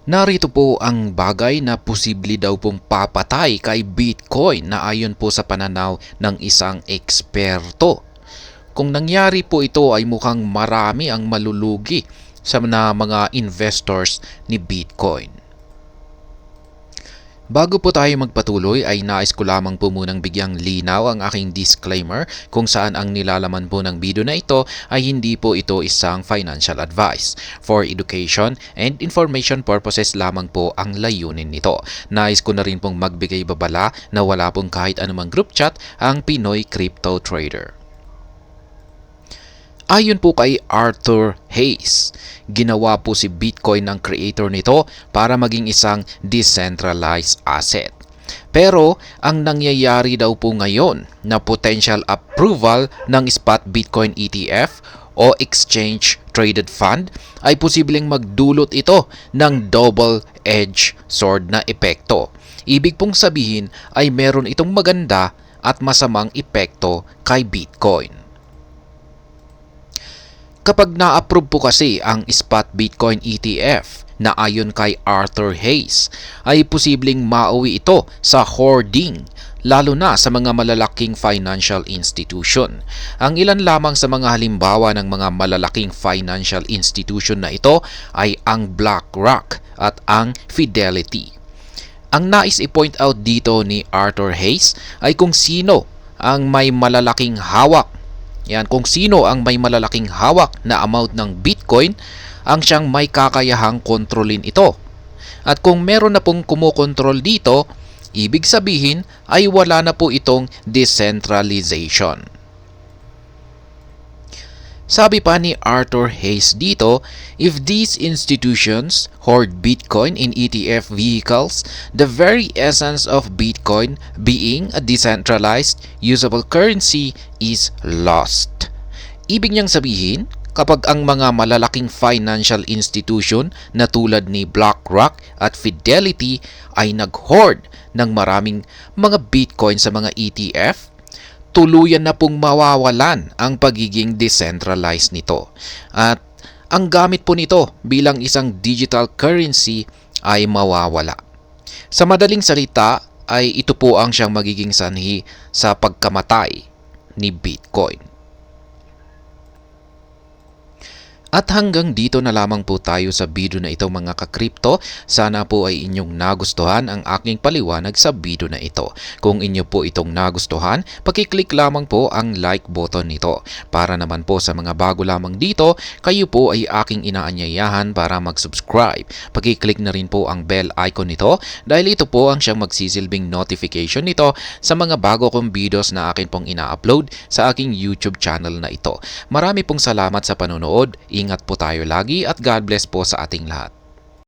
Narito po ang bagay na posible daw pong papatay kay Bitcoin na ayon po sa pananaw ng isang eksperto. Kung nangyari po ito ay mukhang marami ang malulugi sa mga investors ni Bitcoin. Bago po tayo magpatuloy ay nais ko lamang po munang bigyang linaw ang aking disclaimer kung saan ang nilalaman po ng video na ito ay hindi po ito isang financial advice. For education and information purposes lamang po ang layunin nito. Nais ko na rin pong magbigay babala na wala pong kahit anumang group chat ang Pinoy Crypto Trader. Ayon po kay Arthur Hayes, ginawa po si Bitcoin ng creator nito para maging isang decentralized asset. Pero ang nangyayari daw po ngayon na potential approval ng spot Bitcoin ETF o Exchange Traded Fund ay posibleng magdulot ito ng double-edged sword na epekto. Ibig pong sabihin ay meron itong maganda at masamang epekto kay Bitcoin. Kapag na-approve po kasi ang spot Bitcoin ETF na ayon kay Arthur Hayes, ay posibleng mauwi ito sa hoarding, lalo na sa mga malalaking financial institution. Ang ilan lamang sa mga halimbawa ng mga malalaking financial institution na ito ay ang BlackRock at ang Fidelity. Ang nais i-point out dito ni Arthur Hayes ay kung sino ang may malalaking hawak. Kung sino ang may malalaking hawak na amount ng Bitcoin, ang siyang may kakayahang kontrolin ito. At kung meron na pong kumokontrol dito, ibig sabihin ay wala na po itong decentralization. Sabi pa ni Arthur Hayes dito, if these institutions hoard Bitcoin in ETF vehicles, the very essence of Bitcoin being a decentralized, usable currency is lost. Ibig niyang sabihin, kapag ang mga malalaking financial institution na tulad ni BlackRock at Fidelity ay nag-hoard ng maraming mga Bitcoin sa mga ETF, tuluyan na pong mawawalan ang pagiging decentralized nito. At ang gamit po nito bilang isang digital currency ay mawawala. Sa madaling salita ay ito po ang siyang magiging sanhi sa pagkamatay ni Bitcoin. At hanggang dito na lamang po tayo sa video na ito mga ka-crypto. Sana po ay inyong nagustuhan ang aking paliwanag sa video na ito. Kung inyo po itong nagustuhan, pakiclick lamang po ang like button nito. Para naman po sa mga bago lamang dito, kayo po ay aking inaanyayahan para mag-subscribe. Pakiclick na rin po ang bell icon nito dahil ito po ang siyang magsisilbing notification nito sa mga bago kong videos na akin pong ina-upload sa aking YouTube channel na ito. Marami pong salamat sa panonood. Ingat po tayo lagi at God bless po sa ating lahat.